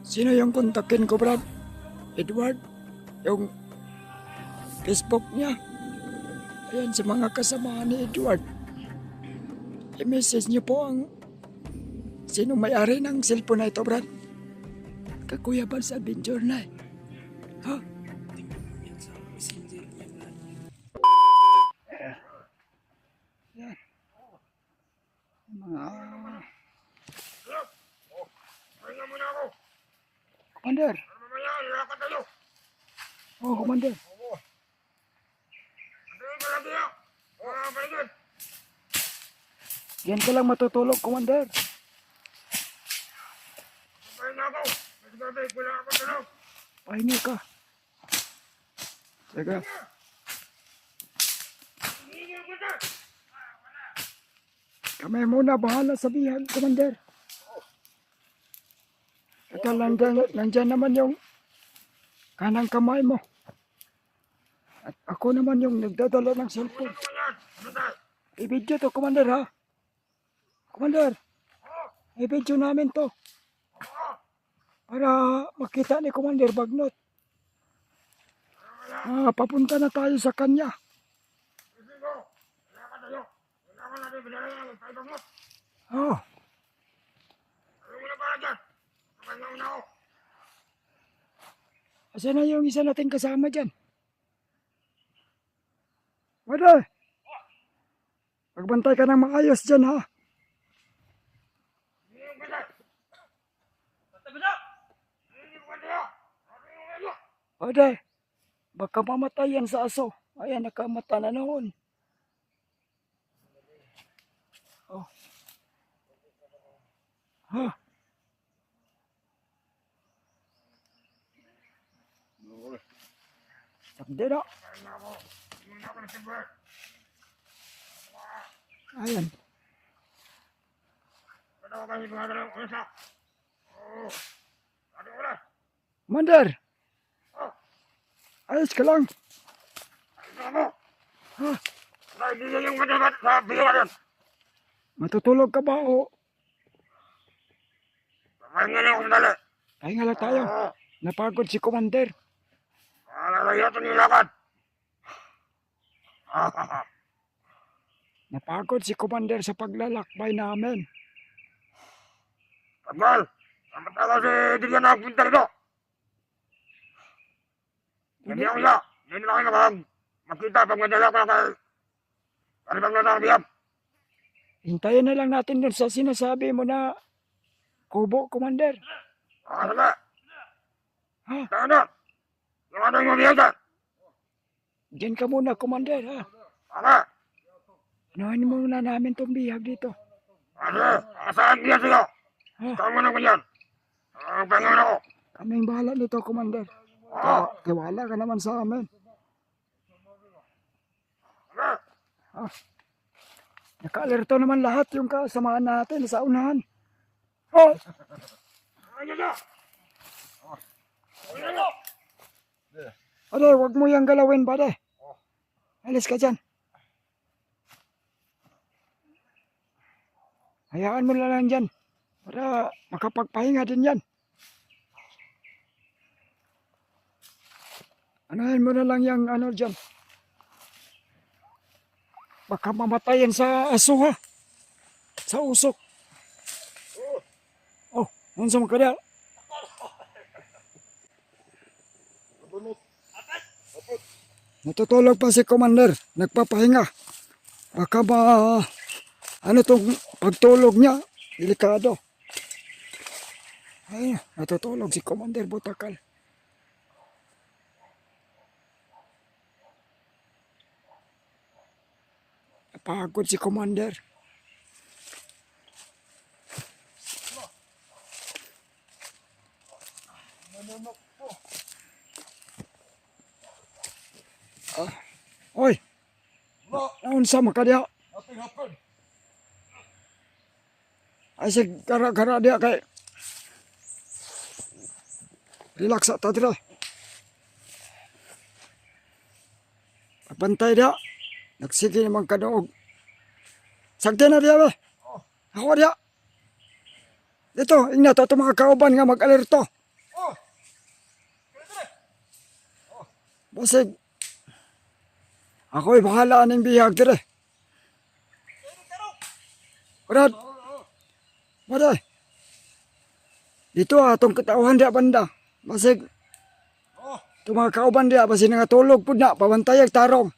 Sino yung kontakin ko, Brad? Edward? Yung Facebook niya? Ayan, sa mga kasamahan ni Edward. I-message niyo po ang sino may-ari ng cellphone na ito, Brad. Kakuya ba sa Adventure na eh? Ha? Yan. Mga... Pahinga muna ako. Commander. Mamaya, lalakad tayo. Oh, Commander. Antayin ka lang tayo. Paligid. Yan ka lang matutulog, Commander. Pahinga ako. Mas gabi, wala ako tulog. Pahingi ka. Teka. Hingin ko na. Kami muna bahala sa bihan, Commander. Teka, nandyan naman yung kanang kamay mo. At ako naman yung nagdadala ng cellphone. Ano yan? Ano tayo? I-video to, Commander, ha? Commander, i-video namin to. Para makita ni Commander Bagnot. Papunta na tayo sa kanya. Sige ko. Lalakad tayo. Kailangan natin pinala yan. Tayo bangot. Oh, Ano muna para dyan? Pahinga muna ako. asan na yung isa nating kasama dyan? Wala. Magbantay ka ng maayos dyan, ha? Hingin ko na. Tabi na. Hingin ko na. Wala. Baka mamatay yan sa aso. Ayan, nakamata na noon. Oh. Ha? Sakde na. Pahinga ako. Hingin ako ng silver. Ayan. Ba't ako kasi mga dalawang oras na? Oo. Ano oras? Commander, Oh. ayos ka lang. Pahinga ako. Ha? Naibigan yung madabat sa bilang yan. Matutulog ka ba o? Pahinga na ako sandali. Pahinga lang tayo. Oo. Napagod si Commander. Alalaya ito nilakad. Napagod si Commander sa paglalakbay namin. Tagal. Dapat ako si Dilian na punta rito. Hindi ako siya. Hindi na kayo nakahang makita pag madala ka kay karibang na nakabiyam. Hintayin na lang natin dun sa sinasabi mo na kubo, Commander. Sige. Ha? Saan na? Yung ano yung mabiyag dyan? Diyan ka muna, Commander, ha? Sige. Unahin muna namin itong bihag dito. Sige. Saan niya siya? Ha? Saan mo na ko dyan? Pahinga na ako. Kaming bahala nito, Commander. Oo. Tiwala ka naman sa amin. Sige. Ha? Naka-alerto naman lahat yung kasamahan natin sa unahan. Oh! Ano na? Ano na? Ade, wag mo yung galawin, pare. Alis ka dyan. Hayaan mo na lang dyan. Para makapagpahinga din yan. Anahin mo na lang yung ano dyan. Baka mamatayin sa aso, ha? Sa usok. Oh, unsa mo kada? Natutulog pa si Commander. Nagpapahinga. Baka ano tong pagtulog niya? Delikado. Ay, natutulog si Commander Butakal. Napagod si Commander. Oy, naunsa makadya? Ay sig gara-gara dia kay relax ta dira. Pantay dia. Nagsige naman kadoog. Sagdi na dia ba? Ako dia. Dito, ingna to mga kauban nga mag-alerto. Basig. Ako'y bahala ng bihag dire. Brad. Brad. Dito atong katauhan dia banda. Basig. Ito mga kauban dia. Basig nga tulog po na. Pabantayag tarong.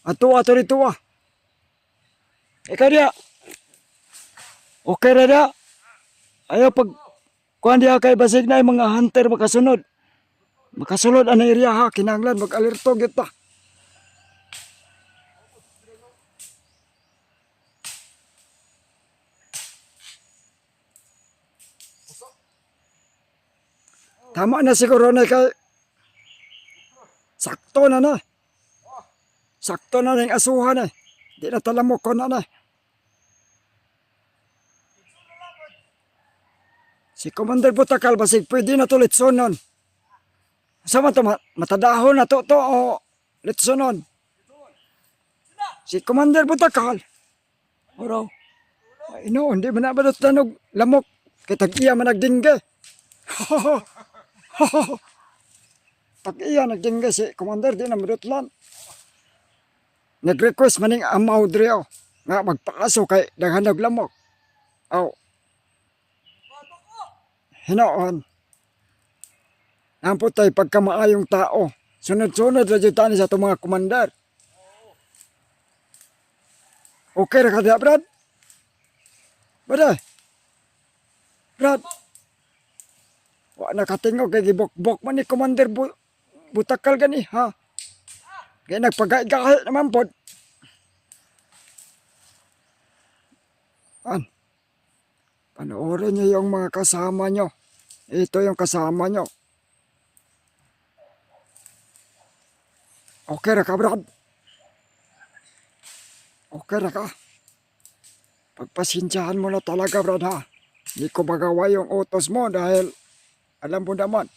Ato dito ah. Ikaw dia. Okay ra dia. Ayaw pag kuhan dia kay basig na yung mga hunter makasunod. Makasulod ang area ha. Kinanglan mag-alerto kita. Tama na siguro na kay sakto na na. Sakto na ng asuhan eh. Di na talamok ko na na. Si Commander Butakal basig pwede na to litsonon. Sama to matadahon na to o litsonon. Si Commander Butakal. Oro. Ay no, hindi man na ba tanog lamok. Kitag-iya man nagdingge. Pag iya nagdingga si Commander di na madutlan. Nag-request maning amaw drio nga magpaaso kay daghan og lamok. Aw. Hinoon. Nampot tay pagkamaayong tao. Sunod-sunod ra jud tani sa itong mga komandar. Okay ra ka diha, Brad? Brad. Wa nakatingog kay gibok-bok man ni Commander Butakal gani ha. Kaya nagpagay-gahay naman pod. Panoorin niyo yung mga kasama nyo. Ito yung kasama nyo. Okay ra ka, Brad? Okay ra ka? Pagpasensyahan mo na talaga, Brad ha. Hindi ko magawa yung utos mo dahil alam mo naman,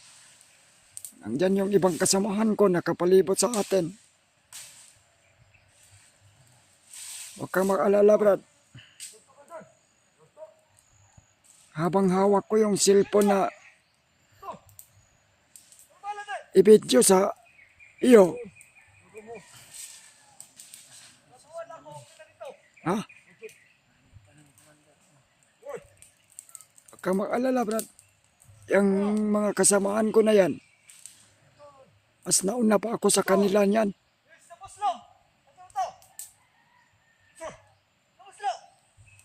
nandyan yung ibang kasamahan ko nakapalibot sa atin. Huwag kang mag-alala, Brad. Habang hawak ko yung cellphone na i-video sa iyo. Ha? Huwag kang mag-alala, Brad. Yung mga kasamaan ko na yan, mas nauna pa ako sa kanila niyan.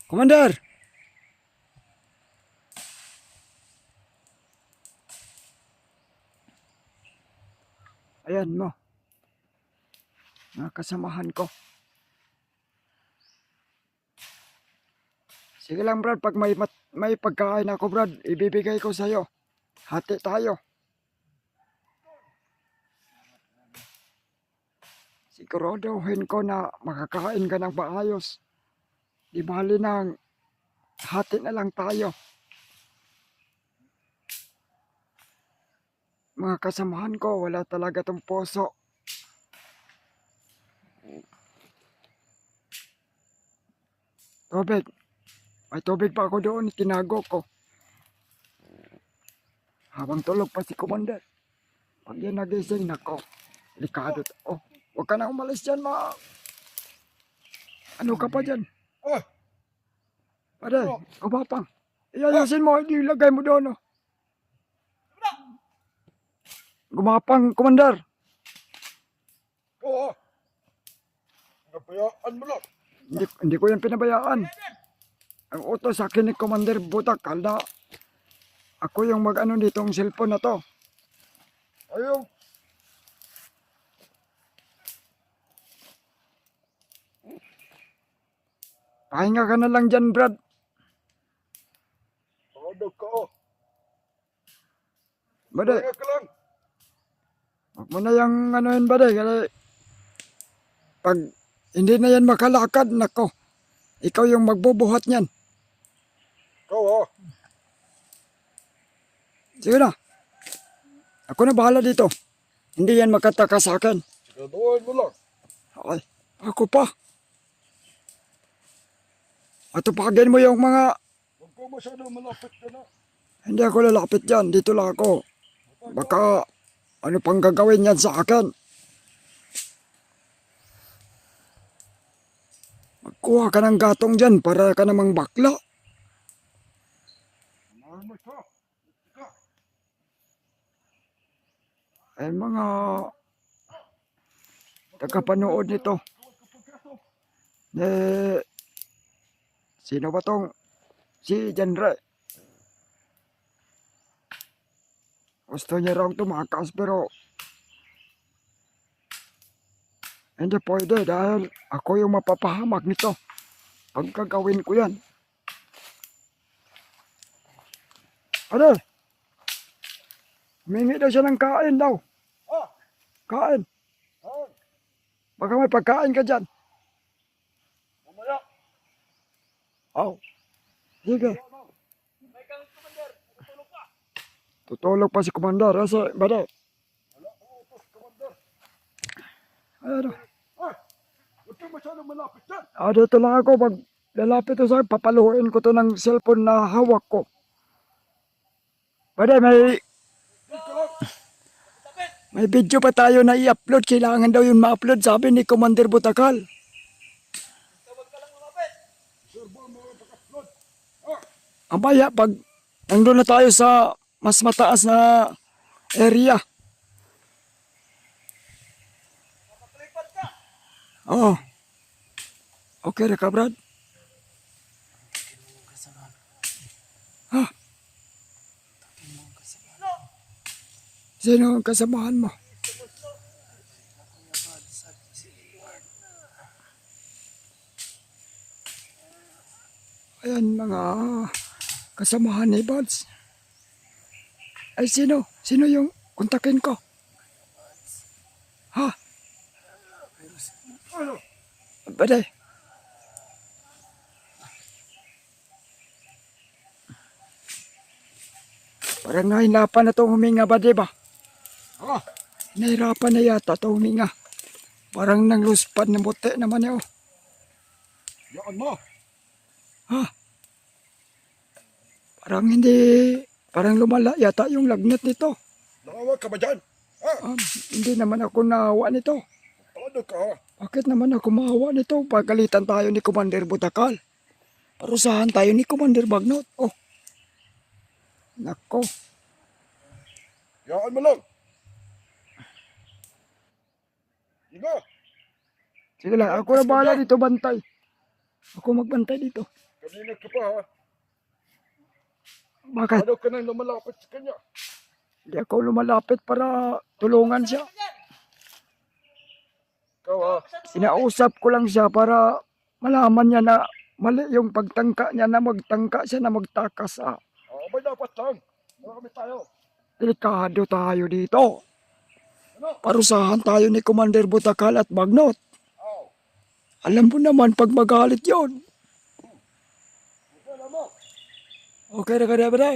Commander! Ayan mo. Mga kasamahan ko. Sige lang, Brad, pag may pagkain ako, Brad, ibibigay ko sa'yo. Hati tayo. Siguraduhin ko na makakain ka ng maayos. Di bali nang hati na lang tayo. Mga kasamahan ko, wala talaga tong puso. Tubig. May tubig pa ako doon, tinago ko. Habang tulog pa si Commander. Pag yan nagising, nako. Delikado. Oh, huwag ka na umalis dyan, Ano ka pa dyan? Pare, kumapang. Iyayasin mo, ilagay mo doon, Gumapang, Commander. Oo. Nabayaan mo lang. Hindi ko yan pinabayaan. Ang utos sa akin ni Commander Butakal na ako yung mag-ano ditong cellphone na to. Ayaw. Pahinga ka na lang dyan, Brad. Pahadag ka, Bade, Pahinga ka lang. wag mo na yung ano yun, Bade. Kasi pag hindi na yan makalakad, nako. Ikaw yung magbubuhat niyan. Ikaw, Sige na. Ako na bahala dito. Hindi yan makataka sa akin. Siguraduhin mo lang. Ay, ako pa. Atupagin mo yung mga... Huwag ko masyado malapit ka na. Hindi ako lalapit dyan. Dito lang ako. Baka Ano pang gagawin yan sa akin? Magkuha ka ng gatong dyan para ka namang bakla. Mahal mo ito. Ay mga tagapanood nito. Sino ba tong si Genre? Gusto niya raw tumakas pero hindi pwede dahil ako yung mapapahamak nito. Pag gagawin ko yan. Ano? Humingi daw siya ng kain daw. Ah! Kain. Ah! Baka may pagkain ka dyan. Mamaya. Oh. Sige. May kang commander. Tutulog ka. Tutulog pa si Komandar. Kasi, bade. Wala ko utos, commander. Ano? Ah! Huwag kang masyadong malapit dyan. Dito lang ako. Pag lalapit to sa akin, papaluhin ko to ng cellphone na hawak ko. Bade, may video pa tayo na i-upload. Kailangan daw yun ma-upload. Sabi ni Commander Butakal. Tawag ka lang malapit. Servo mo pag-upload. Ah! Amaya, pag nandun na tayo sa mas mataas na area. Makaklipad ka. Oo. Okay na ka, Brad? Ha? Sino ang kasamahan mo? Ayan mga kasamahan ni Buds. Ay sino? Sino yung kontakin ko? Ha? Ano? Baday. Parang nahirapan na itong huminga ba, diba? Ah! Nahirapan na yata itong huminga. Parang nang luspad na buti naman yun. Yaan mo. Ha? Parang hindi, parang lumala yata yung lagnat nito. Nakawag ka ba dyan? Ah! Hindi naman ako nahawa nito. Paano ka? Bakit naman ako mahawa nito? Pagalitan tayo ni Commander Butakal. Parusahan tayo ni Commander Bagnot. Oh. Nako. Yaan mo lang. Higa. Sige lang, ako na bahala dito bantay. Ako magbantay dito. Kanina ka pa ha. Bakit? Ano ka nang lumalapit sa kanya? Hindi ako lumalapit para tulungan siya. Ikaw ha. Sinausap ko lang siya para malaman niya na mali yung pagtangka niya na magtangka siya na magtakas. May dapat lang. Marami tayo. Delikado tayo dito. Ano? Parusahan tayo ni Commander Butakal at Bagnot. Oh. Alam mo naman pag magalit yon. Alam mo. Okay na ka na ba na?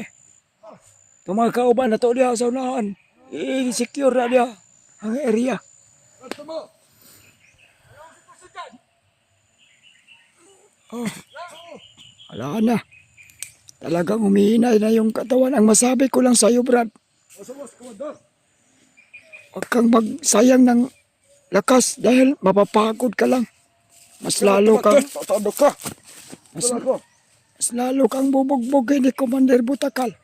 Itong mga kauban na to diya sa unahan. I-secure na diya ang area. Ganto mo. Oh. Wala na. Talagang humihinay na yung katawan. Ang masabi ko lang sa'yo, Brad. Masawas, Commander. Huwag kang magsayang ng lakas dahil mapapagod ka lang. Mas lalo kang, Tatado ka. mas, Wala ko. mas lalo kang bubugbugin ni Commander Butakal.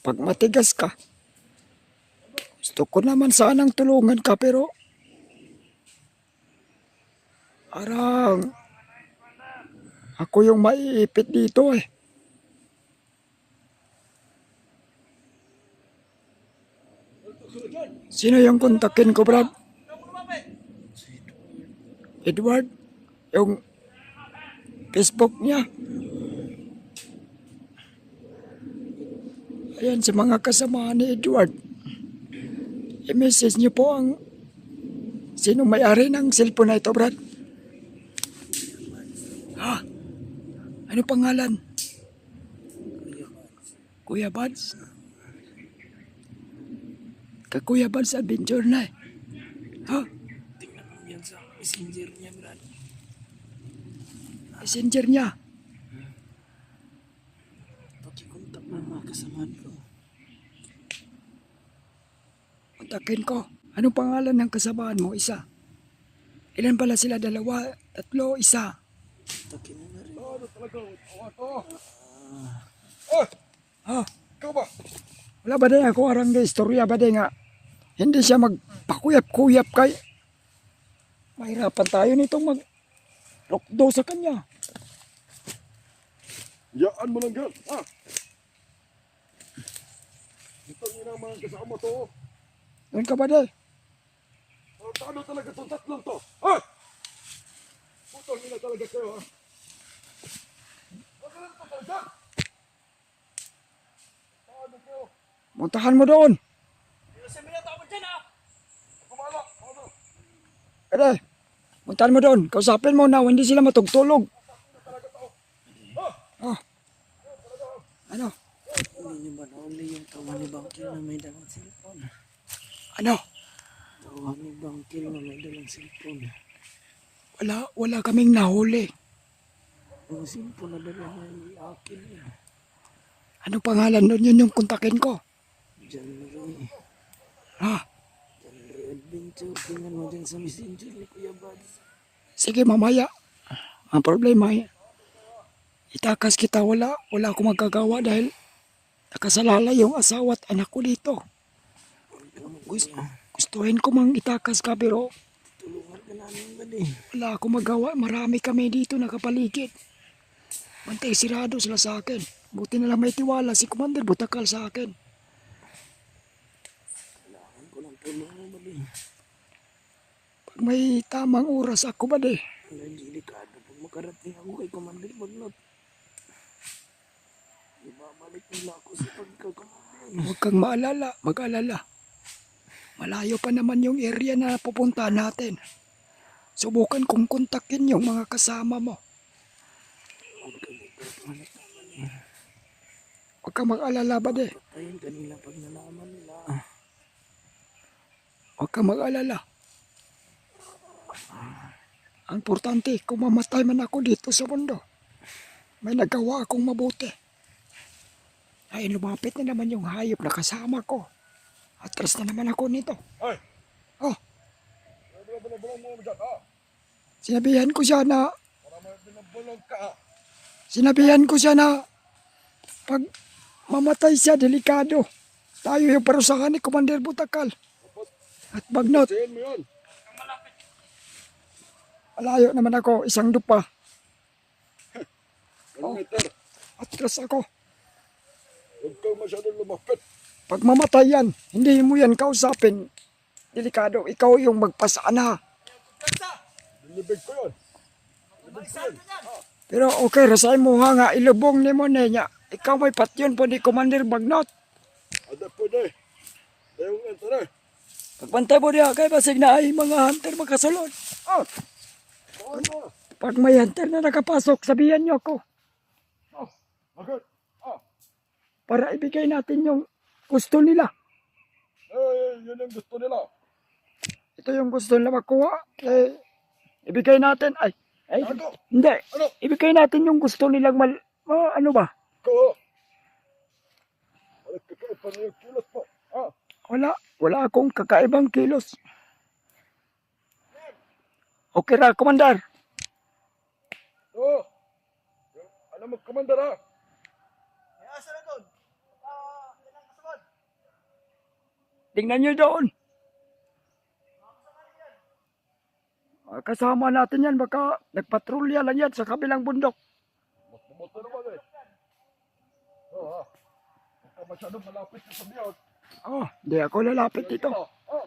Pag matigas ka. Gusto ko naman sanang tulungan ka pero arang ako yung maiipit dito eh. Sino yung kontakin ko, Brad? Edward? Yung Facebook niya. Ayan, sa mga kasama ni Edward. I-message niyo po ang sino may-ari ng cellphone na ito, Brad? Ha? Ano pangalan? Kuya Buds? Kuya Buds Adventure na eh. Ha? Tingnan mo yan sa messenger niya, Brad. Messenger niya. Pakikontak ng mga kasamaan ko. kontakin ko. Anong pangalan ng kasamahan mo? Isa. Ilan pala sila? Dalawa, tatlo, isa. Takin mo na rin. Ano talaga? Oh! Ah, Ikaw ba? wala ba din ako arang na istorya ba din nga? Hindi siya magpakuyap-kuyap kay. Mahirapan tayo nitong mag-rokdo sa kanya. Yaan mo lang yan. Ha? Itong ina mga kasama to. Doon ka ba din? Ano talaga itong tatlong to? Ha? Putong ina talaga kayo ha? Ano to talaga? Ano kayo? Muntahan mo doon. Kumala! Ano? Ere, muntahan mo doon. Kausapin mo na hindi sila matugtulog. Oh. Ano? Hindi niyo ba nauli yung tawag ni Bangkil na may dalang cellphone? Ano? Tawag ni Bangkil na may dalang cellphone. Wala kaming nahuli. Yung cellphone na dala na akin yun. Ano pangalan doon? Yun yung kontakin ko. John Ray. Ha? John Ray Adventure. Tingnan mo dyan sa messenger ni Kuya Bads. Sige, mamaya. Ang problema itakas kita, wala akong magagawa dahil nakasalala yung asawa at anak ko dito. Gustuhin ko mang itakas ka pero Tulungan ka namin ba di? wala akong magawa. Marami kami dito nakapaligid. Bantay sirado sila sa akin. Buti na lang may tiwala si Commander Butakal sa akin. Kailangan ko ng tulong mo ba di? Pag may tamang oras ako ba de? Wala delikado pag makarating ako kay Commander Bagnot. Ibabalik nila ako sa pagkakamagay. Huwag kang mag-alala. Malayo pa naman yung area na pupuntahan natin. Subukan kong kontakin yung mga kasama mo. Huwag ka magpapahanap naman eh. Huwag kang mag-alala ba de? Patayin kanila pag nalaman nila. Huwag kang mag-alala. Ang importante, kung mamatay man ako dito sa mundo, may nagawa akong mabuti. Ay, lumapit na naman yung hayop na kasama ko. Atras na naman ako nito. Ay! Oh, Ano ba bulong mo dyan ha? sinabihan ko siya na, Para may binabulong ka ha? pag mamatay siya, delikado. Tayo yung parusahan ni Commander Butakal. At Bagnot, Sayin mo yun. malayo naman ako, isang dupa. 1 meter. Atras ako. Huwag kang masyadong lumapit. Pag mamatay yan, hindi mo yan kausapin. Delikado, ikaw yung magpasana. Nilibig ko yun. Pero okay, rasay mo ha nga, ilubong ni mo niya. Ikaw may patyon po ni Commander Bagnot. Ada pwede. Dayong enter eh. Pagbantay mo niya, kay basig na ay mga hunter makasulod. Oh, Ano? pag may hunter na nakapasok, sabihan niyo ako. Agad. Para ibigay natin yung gusto nila. Yun ang gusto nila. Ito yung gusto nila makuha. Ibigay natin. Ay, Ano? hindi. Ano? Ibigay natin yung gusto nilang ano ba? Ko. Alat ka kayo pa yung kilos po. Wala akong kakaibang kilos. Okay ra, Commander. Oo. Alam mo, Commander ha? Tingnan nyo doon. Kasama natin yan, baka nagpatrolya lang yan sa kabilang bundok. Mas mabuti naman eh. Oo ha. Huwag ka masyadong malapit sa biyot. Oh, di ako lalapit dito. Oh.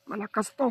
Malakas to.